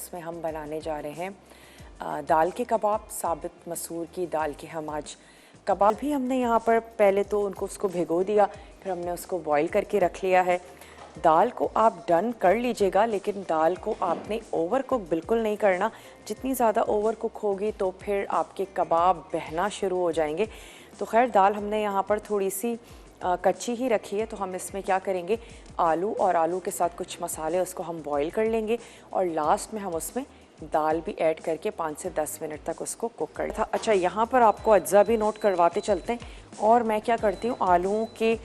इसमें हम बनाने जा रहे हैं दाल के कबाब। साबित मसूर की दाल के हम आज कबाब भी हमने यहाँ पर पहले तो उसको भिगो दिया, फिर हमने उसको बॉईल करके रख लिया है। दाल को आप डन कर लीजिएगा, लेकिन दाल को आपने ओवर कुक बिल्कुल नहीं करना। जितनी ज़्यादा ओवर कुक होगी तो फिर आपके कबाब बहना शुरू हो जाएंगे। तो खैर दाल हमने यहाँ पर थोड़ी सी कच्ची ही रखी है, तो हम इसमें क्या करेंगे, आलू और आलू के साथ कुछ मसाले उसको हम बॉईल कर लेंगे और लास्ट में हम उसमें दाल भी ऐड करके 5 से 10 मिनट तक उसको कुक कर था। अच्छा, यहाँ पर आपको अज्जा भी नोट करवाते चलते हैं। और मैं क्या करती हूँ, आलूओं के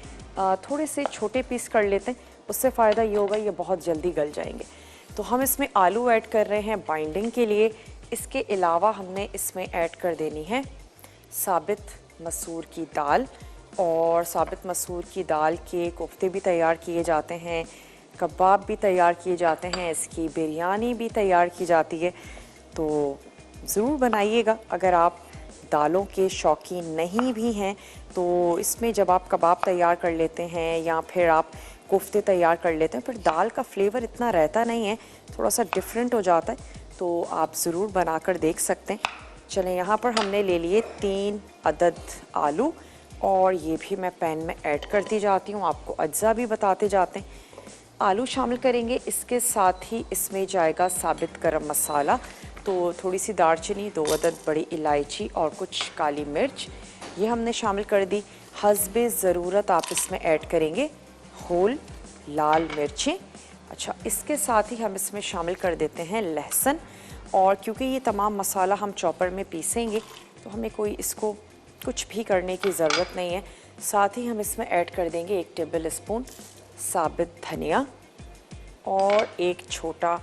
थोड़े से छोटे पीस कर लेते हैं, उससे फ़ायदा ये होगा ये बहुत जल्दी गल जाएंगे। तो हम इसमें आलू ऐड कर रहे हैं बाइंडिंग के लिए। इसके अलावा हमने इसमें ऐड कर देनी है साबित मसूर की दाल, और साबित मसूर की दाल के कोफ्ते भी तैयार किए जाते हैं, कबाब भी तैयार किए जाते हैं, इसकी बिरयानी भी तैयार की जाती है। तो ज़रूर बनाइएगा। अगर आप दालों के शौकीन नहीं भी हैं तो इसमें जब आप कबाब तैयार कर लेते हैं या फिर आप कोफ्ते तैयार कर लेते हैं, फिर दाल का फ्लेवर इतना रहता नहीं है, थोड़ा सा डिफरेंट हो जाता है। तो आप ज़रूर बनाकर देख सकते हैं। चलें, यहाँ पर हमने ले लिए 3 अदद आलू और ये भी मैं पैन में ऐड करती जाती हूँ, आपको अज्जा भी बताते जाते हैं। आलू शामिल करेंगे, इसके साथ ही इसमें जाएगा साबित गरम मसाला, तो थोड़ी सी दालचीनी, 2 अदद बड़ी इलायची और कुछ काली मिर्च ये हमने शामिल कर दी। हस्बे ज़रूरत आप इसमें ऐड करेंगे होल लाल मिर्चें। अच्छा, इसके साथ ही हम इसमें शामिल कर देते हैं लहसुन, और क्योंकि ये तमाम मसाला हम चॉपर में पीसेंगे तो हमें कोई इसको कुछ भी करने की ज़रूरत नहीं है। साथ ही हम इसमें ऐड कर देंगे 1 टेबल स्पून साबित धनिया और एक छोटा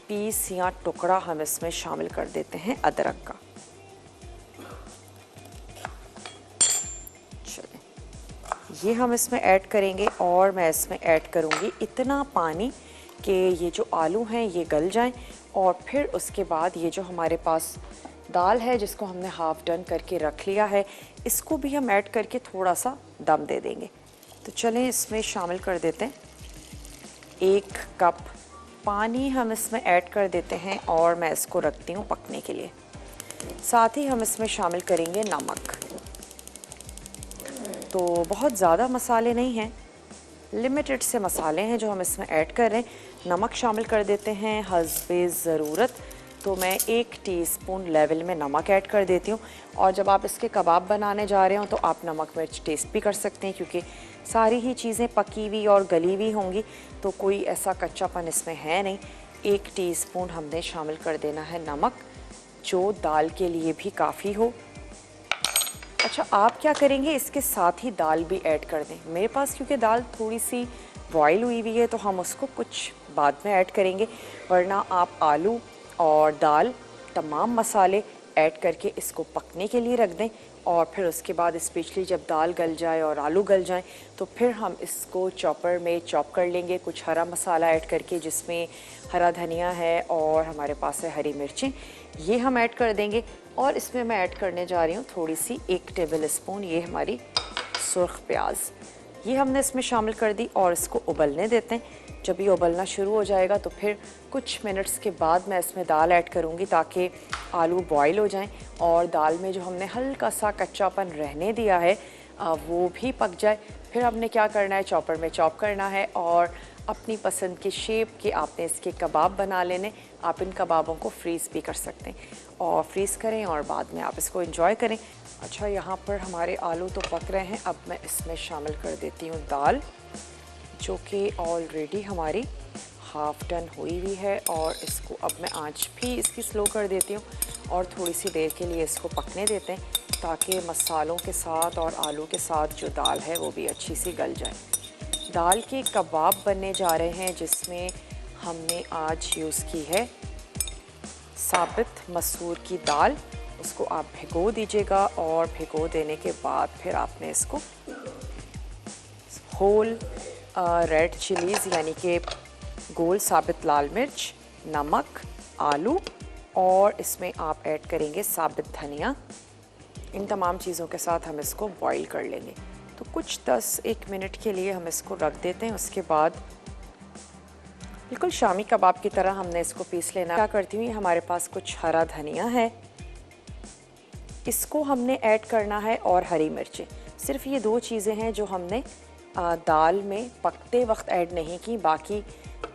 पीस या टुकड़ा हम इसमें शामिल कर देते हैं अदरक का। चलिए, ये हम इसमें ऐड करेंगे और मैं इसमें ऐड करूँगी इतना पानी कि ये जो आलू हैं ये गल जाएं, और फिर उसके बाद ये जो हमारे पास दाल है जिसको हमने हाफ डन करके रख लिया है, इसको भी हम ऐड करके थोड़ा सा दम दे देंगे। तो चलें, इसमें शामिल कर देते हैं 1 कप पानी हम इसमें ऐड कर देते हैं और मैं इसको रखती हूँ पकने के लिए। साथ ही हम इसमें शामिल करेंगे नमक। तो बहुत ज़्यादा मसाले नहीं हैं, लिमिटेड से मसाले हैं जो हम इसमें ऐड कर रहे हैं। नमक शामिल कर देते हैं हस्बे ज़रूरत, तो मैं 1 टीस्पून लेवल में नमक ऐड कर देती हूँ। और जब आप इसके कबाब बनाने जा रहे हो तो आप नमक मिर्च टेस्ट भी कर सकते हैं, क्योंकि सारी ही चीज़ें पकी हुई और गली हुई होंगी, तो कोई ऐसा कच्चापन इसमें है नहीं। 1 टीस्पून हमने शामिल कर देना है नमक, जो दाल के लिए भी काफ़ी हो। अच्छा, आप क्या करेंगे, इसके साथ ही दाल भी ऐड कर दें। मेरे पास क्योंकि दाल थोड़ी सी बॉयल हुई हुई है तो हम उसको कुछ बाद में ऐड करेंगे, वरना आप आलू और दाल तमाम मसाले ऐड करके इसको पकने के लिए रख दें, और फिर उसके बाद स्पेशली जब दाल गल जाए और आलू गल जाएं तो फिर हम इसको चॉपर में चॉप कर लेंगे, कुछ हरा मसाला ऐड करके, जिसमें हरा धनिया है और हमारे पास है हरी मिर्चें, ये हम ऐड कर देंगे। और इसमें मैं ऐड करने जा रही हूँ थोड़ी सी 1 टेबल स्पून ये हमारी सुर्ख प्याज, ये हमने इसमें शामिल कर दी और इसको उबलने देते हैं। जब ये उबलना शुरू हो जाएगा तो फिर कुछ मिनट्स के बाद मैं इसमें दाल ऐड करूँगी, ताकि आलू बॉईल हो जाएं और दाल में जो हमने हल्का सा कच्चापन रहने दिया है वो भी पक जाए। फिर हमने क्या करना है, चॉपर में चॉप करना है और अपनी पसंद की शेप के आपने इसके कबाब बना लेने। आप इन कबाबों को फ्रीज़ भी कर सकते हैं और फ्रीज़ करें और बाद में आप इसको एंजॉय करें। अच्छा, यहाँ पर हमारे आलू तो पक रहे हैं, अब मैं इसमें शामिल कर देती हूँ दाल, जो कि ऑलरेडी हमारी हाफ डन हुई हुई है। और इसको अब मैं आंच भी इसकी स्लो कर देती हूँ और थोड़ी सी देर के लिए इसको पकने देते हैं, ताकि मसालों के साथ और आलू के साथ जो दाल है वो भी अच्छी सी गल जाए। दाल के कबाब बनने जा रहे हैं जिसमें हमने आज यूज़ की है साबित मसूर की दाल। उसको आप भिगो दीजिएगा और भिगो देने के बाद फिर आपने इसको होल रेड चिलीज़ यानी कि गोल साबित लाल मिर्च, नमक, आलू और इसमें आप ऐड करेंगे साबित धनिया, इन तमाम चीज़ों के साथ हम इसको बॉईल कर लेंगे। तो कुछ 10-1 मिनट के लिए हम इसको रख देते हैं। उसके बाद बिल्कुल शामी कबाब की तरह हमने इसको पीस लेना। क्या करती हूँ, हमारे पास कुछ हरा धनिया है, इसको हमने ऐड करना है, और हरी मिर्चें। सिर्फ ये दो चीज़ें हैं जो हमने दाल में पकते वक्त ऐड नहीं की। बाकी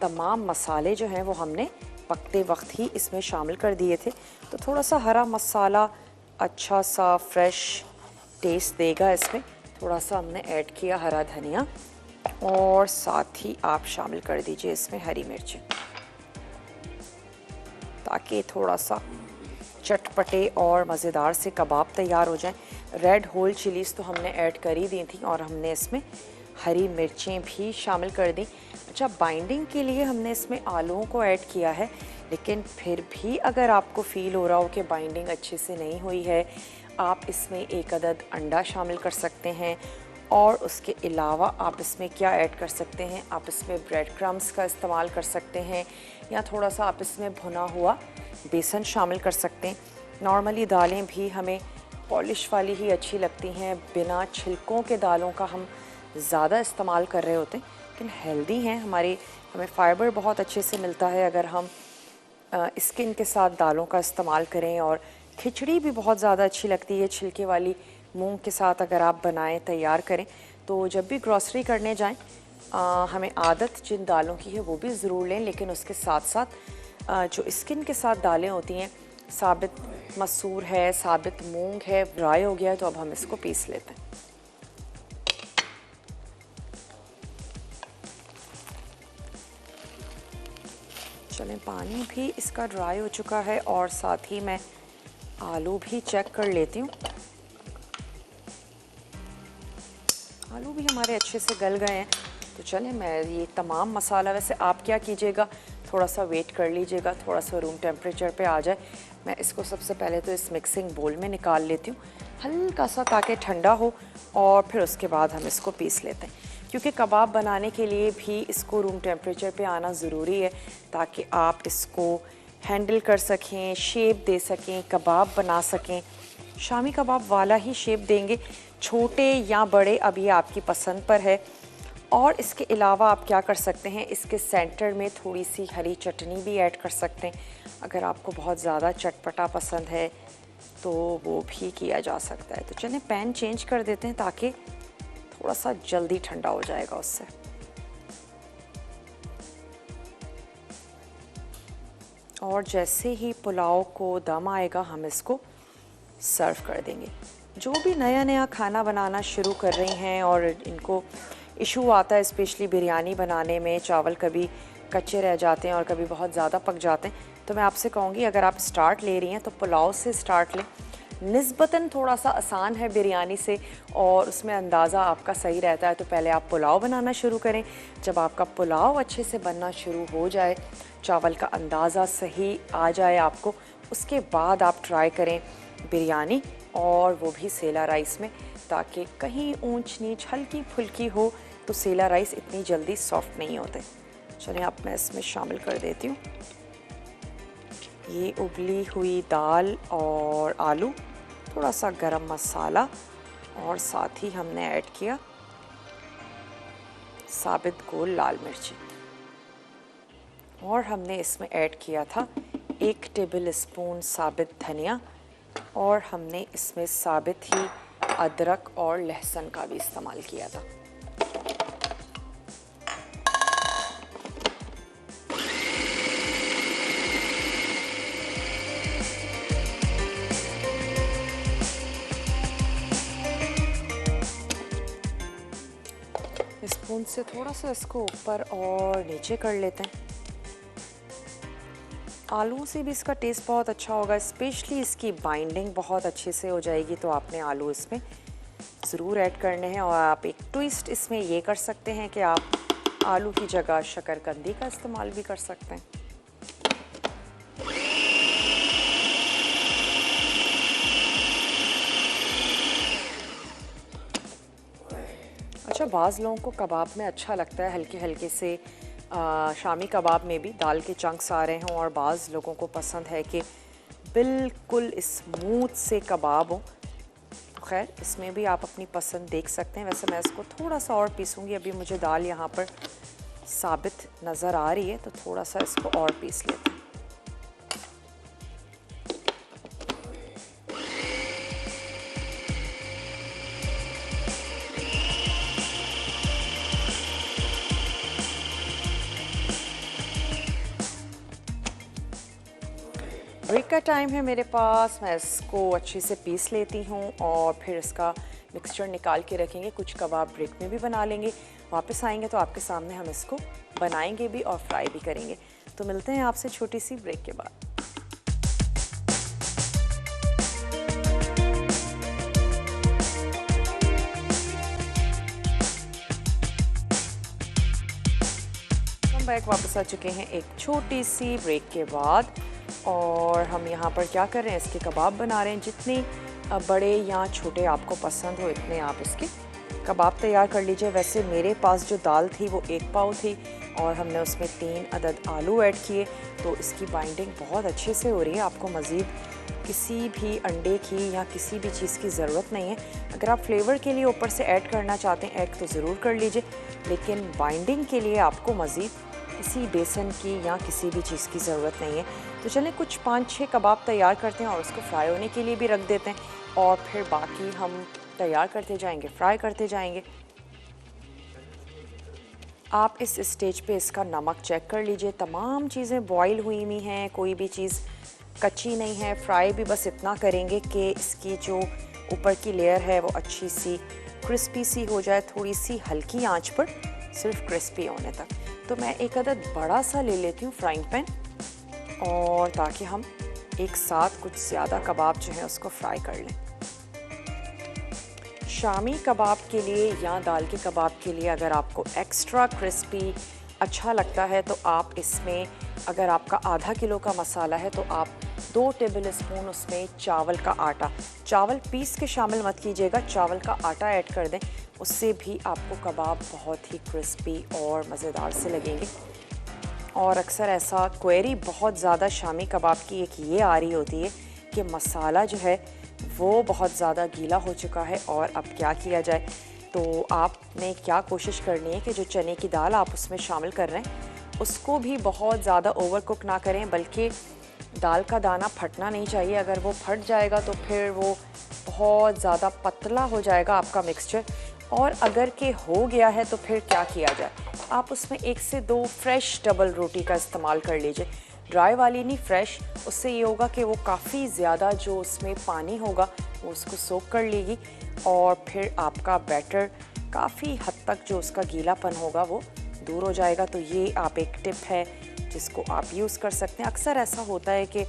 तमाम मसाले जो हैं वो हमने पकते वक्त ही इसमें शामिल कर दिए थे। तो थोड़ा सा हरा मसाला अच्छा सा फ्रेश टेस्ट देगा इसमें। थोड़ा सा हमने ऐड किया हरा धनिया, और साथ ही आप शामिल कर दीजिए इसमें हरी मिर्चें, ताकि थोड़ा सा चटपटे और मज़ेदार से कबाब तैयार हो जाएं। रेड होल चिलीज़ तो हमने ऐड कर ही दी थी, और हमने इसमें हरी मिर्चें भी शामिल कर दी। अच्छा, बाइंडिंग के लिए हमने इसमें आलूओं को ऐड किया है, लेकिन फिर भी अगर आपको फ़ील हो रहा हो कि बाइंडिंग अच्छे से नहीं हुई है, आप इसमें एक अदद अंडा शामिल कर सकते हैं। और उसके अलावा आप इसमें क्या ऐड कर सकते हैं, आप इसमें ब्रेड क्रम्स का इस्तेमाल कर सकते हैं, या थोड़ा सा आप इसमें भुना हुआ बेसन शामिल कर सकते हैं। नॉर्मली दालें भी हमें पॉलिश वाली ही अच्छी लगती हैं, बिना छिलकों के दालों का हम ज़्यादा इस्तेमाल कर रहे होते हैं, लेकिन हेल्दी हैं हमारी, हमें फ़ाइबर बहुत अच्छे से मिलता है अगर हम स्किन के साथ दालों का इस्तेमाल करें। और खिचड़ी भी बहुत ज़्यादा अच्छी लगती है छिलके वाली मूंग के साथ, अगर आप बनाएं तैयार करें। तो जब भी ग्रॉसरी करने जाएं, हमें आदत जिन दालों की है वो भी ज़रूर लें, लेकिन उसके साथ साथ जो स्किन के साथ दालें होती हैं, साबित मसूर है, साबित मूंग है, ड्राई हो गया है, तो अब हम इसको पीस लेते हैं। चलें, पानी भी इसका ड्राई हो चुका है, और साथ ही मैं आलू भी चेक कर लेती हूँ। आलू भी हमारे अच्छे से गल गए हैं। तो चलें, मैं ये तमाम मसाला, वैसे आप क्या कीजिएगा, थोड़ा सा वेट कर लीजिएगा, थोड़ा सा रूम टेम्परेचर पे आ जाए। मैं इसको सबसे पहले तो इस मिक्सिंग बोल में निकाल लेती हूँ हल्का सा, ताकि ठंडा हो, और फिर उसके बाद हम इसको पीस लेते हैं। क्योंकि कबाब बनाने के लिए भी इसको रूम टेम्परेचर पे आना ज़रूरी है, ताकि आप इसको हैंडल कर सकें, शेप दे सकें, कबाब बना सकें। शामी कबाब वाला ही शेप देंगे, छोटे या बड़े, अब ये आपकी पसंद पर है। और इसके अलावा आप क्या कर सकते हैं, इसके सेंटर में थोड़ी सी हरी चटनी भी ऐड कर सकते हैं। अगर आपको बहुत ज़्यादा चटपटा पसंद है तो वो भी किया जा सकता है। तो चलें, पैन चेंज कर देते हैं, ताकि थोड़ा सा जल्दी ठंडा हो जाएगा उससे। और जैसे ही पुलाव को दम आएगा, हम इसको सर्व कर देंगे। जो भी नया नया खाना बनाना शुरू कर रही हैं और इनको इशू आता है, स्पेशली बिरयानी बनाने में, चावल कभी कच्चे रह जाते हैं और कभी बहुत ज़्यादा पक जाते हैं, तो मैं आपसे कहूँगी अगर आप स्टार्ट ले रही हैं तो पुलाव से स्टार्ट लें। निस्बतन थोड़ा सा आसान है बिरयानी से, और उसमें अंदाज़ा आपका सही रहता है। तो पहले आप पुलाव बनाना शुरू करें। जब आपका पुलाव अच्छे से बनना शुरू हो जाए, चावल का अंदाज़ा सही आ जाए आपको, उसके बाद आप ट्राई करें बिरयानी, और वो भी सेला राइस में, ताकि कहीं ऊंच नीच हल्की फुल्की हो तो सेला राइस इतनी जल्दी सॉफ्ट नहीं होते। चलिए, अब मैं इसमें शामिल कर देती हूँ ये उबली हुई दाल और आलू, थोड़ा सा गरम मसाला, और साथ ही हमने ऐड किया साबित गोल लाल मिर्ची, और हमने इसमें ऐड किया था 1 टेबल स्पून साबित धनिया, और हमने इसमें साबित ही अदरक और लहसुन का भी इस्तेमाल किया था। स्पून से थोड़ा सा इसको ऊपर और नीचे कर लेते हैं। आलू से भी इसका टेस्ट बहुत अच्छा होगा, स्पेशली इसकी बाइंडिंग बहुत अच्छे से हो जाएगी। तो आपने आलू इसमें ज़रूर ऐड करने हैं। और आप एक ट्विस्ट इसमें ये कर सकते हैं कि आप आलू की जगह शकरकंदी का इस्तेमाल भी कर सकते हैं। अच्छा, बाज़ लोगों को कबाब में अच्छा लगता है हल्के हल्के से शामी कबाब में भी दाल के चंक्स आ रहे हों, और बाज़ लोगों को पसंद है कि बिल्कुल स्मूथ से कबाब हो। खैर, इसमें भी आप अपनी पसंद देख सकते हैं। वैसे मैं इसको थोड़ा सा और पीसूँगी, अभी मुझे दाल यहाँ पर साबित नज़र आ रही है, तो थोड़ा सा इसको और पीस लेते हैं। ब्रेक का टाइम है मेरे पास, मैं इसको अच्छे से पीस लेती हूँ और फिर इसका मिक्सचर निकाल के रखेंगे। कुछ कबाब ब्रेक में भी बना लेंगे, वापस आएंगे तो आपके सामने हम इसको बनाएंगे भी और फ्राई भी करेंगे। तो मिलते हैं आपसे छोटी सी ब्रेक के बाद। हम बैक वापस आ चुके हैं एक छोटी सी ब्रेक के बाद, और हम यहाँ पर क्या कर रहे हैं, इसके कबाब बना रहे हैं। जितने बड़े या छोटे आपको पसंद हो इतने आप इसके कबाब तैयार कर लीजिए। वैसे मेरे पास जो दाल थी वो 1 पाव थी और हमने उसमें 3 अदद आलू ऐड किए, तो इसकी बाइंडिंग बहुत अच्छे से हो रही है। आपको मज़ीद किसी भी अंडे की या किसी भी चीज़ की ज़रूरत नहीं है। अगर आप फ्लेवर के लिए ऊपर से ऐड करना चाहते हैं एग तो ज़रूर कर लीजिए, लेकिन बाइंडिंग के लिए आपको मज़ीद किसी बेसन की या किसी भी चीज़ की ज़रूरत नहीं है। तो चलें कुछ 5-6 कबाब तैयार करते हैं और उसको फ्राई होने के लिए भी रख देते हैं, और फिर बाकी हम तैयार करते जाएंगे, फ्राई करते जाएंगे। आप इस स्टेज पे इसका नमक चेक कर लीजिए। तमाम चीज़ें बॉईल हुई हुई हैं, कोई भी चीज़ कच्ची नहीं है। फ्राई भी बस इतना करेंगे कि इसकी जो ऊपर की लेयर है वो अच्छी सी क्रिस्पी सी हो जाए, थोड़ी सी हल्की आंच पर, सिर्फ क्रिस्पी होने तक। तो मैं एक अदद बड़ा सा ले लेती हूँ फ्राइंग पैन, और ताकि हम एक साथ कुछ ज़्यादा कबाब जो है उसको फ्राई कर लें। शामी कबाब के लिए या दाल के कबाब के लिए अगर आपको एक्स्ट्रा क्रिस्पी अच्छा लगता है तो आप इसमें, अगर आपका आधा किलो का मसाला है तो आप 2 टेबल स्पून उसमें चावल का आटा, चावल पीस के शामिल मत कीजिएगा, चावल का आटा ऐड कर दें। उससे भी आपको कबाब बहुत ही क्रिस्पी और मज़ेदार से लगेंगे। और अक्सर ऐसा क्वेरी बहुत ज़्यादा शामी कबाब की एक ये आ रही होती है कि मसाला जो है वो बहुत ज़्यादा गीला हो चुका है और अब क्या किया जाए। तो आपने क्या कोशिश करनी है कि जो चने की दाल आप उसमें शामिल कर रहे हैं उसको भी बहुत ज़्यादा ओवर कुक ना करें, बल्कि दाल का दाना फटना नहीं चाहिए। अगर वो फट जाएगा तो फिर वो बहुत ज़्यादा पतला हो जाएगा आपका मिक्सचर, और अगर के हो गया है तो फिर क्या किया जाए, आप उसमें 1 से 2 फ्रेश डबल रोटी का इस्तेमाल कर लीजिए। ड्राई वाली नहीं, फ्रेश। उससे ये होगा कि वो काफ़ी ज़्यादा जो उसमें पानी होगा वो उसको सोक कर लेगी, और फिर आपका बैटर काफ़ी हद तक जो उसका गीलापन होगा वो दूर हो जाएगा। तो ये आप एक टिप है जिसको आप यूज़ कर सकते हैं। अक्सर ऐसा होता है कि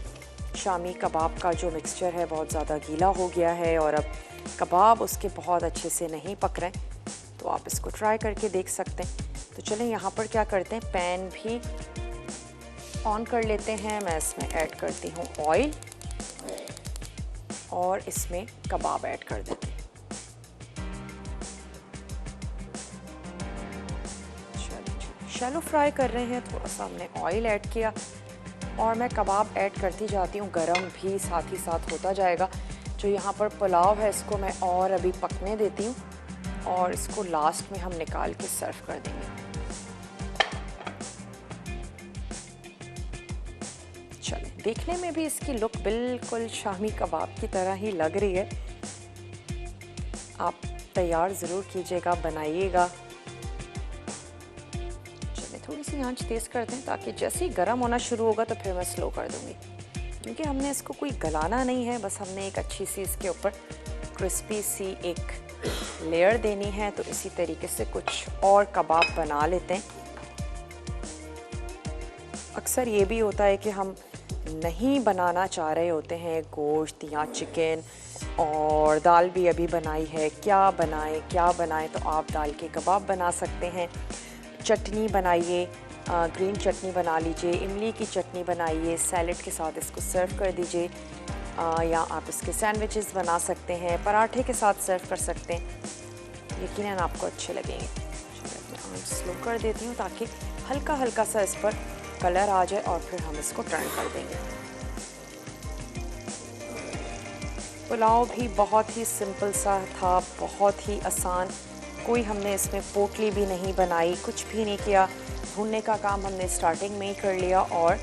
शामी कबाब का जो मिक्सचर है बहुत ज़्यादा गीला हो गया है और अब कबाब उसके बहुत अच्छे से नहीं पक रहे हैं, तो आप इसको ट्राई करके देख सकते हैं। तो चलें यहाँ पर क्या करते हैं, पैन भी ऑन कर लेते हैं। मैं इसमें ऐड करती हूँ ऑयल और इसमें कबाब ऐड कर देते हैं। शैलो फ्राई कर रहे हैं, थोड़ा सा हमने ऑयल ऐड किया और मैं कबाब ऐड करती जाती हूँ, गरम भी साथ ही साथ होता जाएगा। जो यहाँ पर पुलाव है इसको मैं और अभी पकने देती हूँ और इसको लास्ट में हम निकाल के सर्व कर देंगे। चलें, देखने में भी इसकी लुक बिल्कुल शामी कबाब की तरह ही लग रही है। आप तैयार ज़रूर कीजिएगा, बनाइएगा। चलें, थोड़ी सी आंच तेज़ कर दें ताकि जैसे ही गर्म होना शुरू होगा तो फिर मैं स्लो कर दूँगी, क्योंकि हमने इसको कोई गलाना नहीं है, बस हमने एक अच्छी सी इसके ऊपर क्रिस्पी सी एक लेयर देनी है। तो इसी तरीके से कुछ और कबाब बना लेते हैं। अक्सर ये भी होता है कि हम नहीं बनाना चाह रहे होते हैं गोश्त या चिकन, और दाल भी अभी बनाई है, क्या बनाएं, तो आप दाल के कबाब बना सकते हैं। चटनी बनाइए, ग्रीन चटनी बना लीजिए, इमली की चटनी बनाइए, सैलेड के साथ इसको सर्व कर दीजिए, या आप इसके सैंडविचेस बना सकते हैं, पराठे के साथ सर्व कर सकते हैं। यकीनन आपको अच्छे लगेंगे। मैं स्लो कर देती हूँ ताकि हल्का हल्का सा इस पर कलर आ जाए और फिर हम इसको टर्न कर देंगे। पुलाव भी बहुत ही सिंपल सा था, बहुत ही आसान। कोई हमने इसमें पोटली भी नहीं बनाई, कुछ भी नहीं किया। भूनने का काम हमने स्टार्टिंग में ही कर लिया। और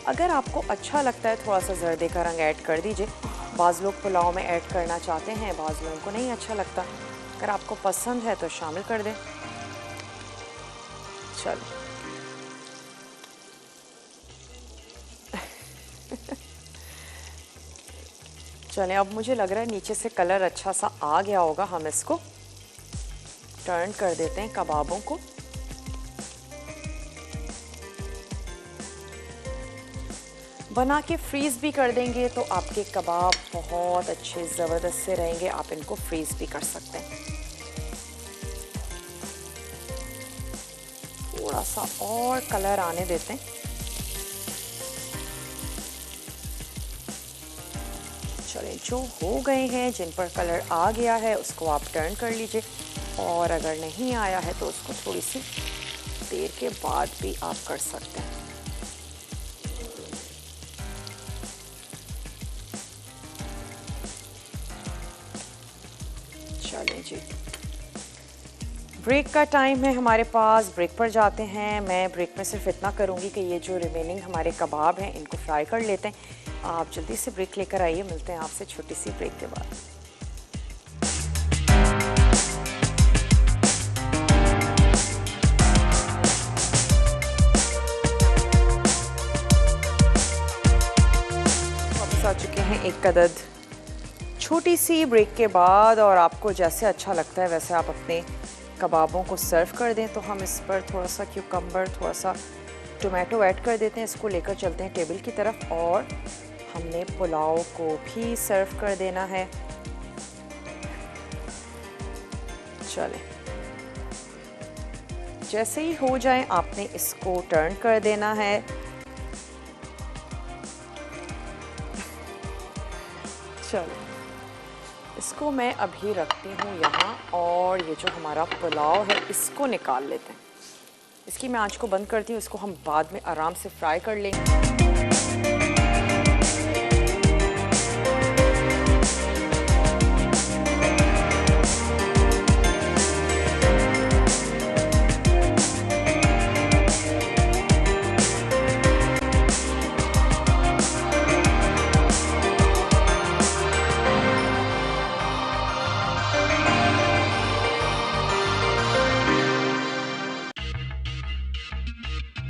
अगर आपको अच्छा लगता है थोड़ा सा जर्दे का रंग ऐड कर दीजिए। बाज़ लोग पुलाव में ऐड करना चाहते हैं, बाज़ लोगों को नहीं अच्छा लगता। अगर आपको पसंद है तो शामिल कर दें। चलो चलें, अब मुझे लग रहा है नीचे से कलर अच्छा सा आ गया होगा। हम इसको टर्न कर देते हैं कबाबों को। बना के फ्रीज़ भी कर देंगे तो आपके कबाब बहुत अच्छे ज़बरदस्त से रहेंगे। आप इनको फ्रीज़ भी कर सकते हैं। थोड़ा सा और कलर आने देते हैं। चलें, जो हो गए हैं, जिन पर कलर आ गया है उसको आप टर्न कर लीजिए। और अगर नहीं आया है तो उसको थोड़ी सी देर के बाद भी आप कर सकते हैं। चलें जी, ब्रेक का टाइम है हमारे पास, ब्रेक पर जाते हैं। मैं ब्रेक में सिर्फ इतना करूंगी कि ये जो रिमेनिंग हमारे कबाब हैं इनको फ्राई कर लेते हैं। आप जल्दी से ब्रेक लेकर आइए, मिलते हैं आपसे छोटी सी ब्रेक के बाद। वापस आ चुके हैं एक अदद छोटी सी ब्रेक के बाद। और आपको जैसे अच्छा लगता है वैसे आप अपने कबाबों को सर्व कर दें। तो हम इस पर थोड़ा सा क्यूकम्बर, थोड़ा सा टोमेटो ऐड कर देते हैं। इसको लेकर चलते हैं टेबल की तरफ। और हमने पुलाव को भी सर्व कर देना है। चलें, जैसे ही हो जाए आपने इसको टर्न कर देना है। चलो, इसको मैं अभी रखती हूँ यहाँ। और ये जो हमारा पुलाव है इसको निकाल लेते हैं। इसकी मैं आंच को बंद करती हूँ। इसको हम बाद में आराम से फ्राई कर लेंगे।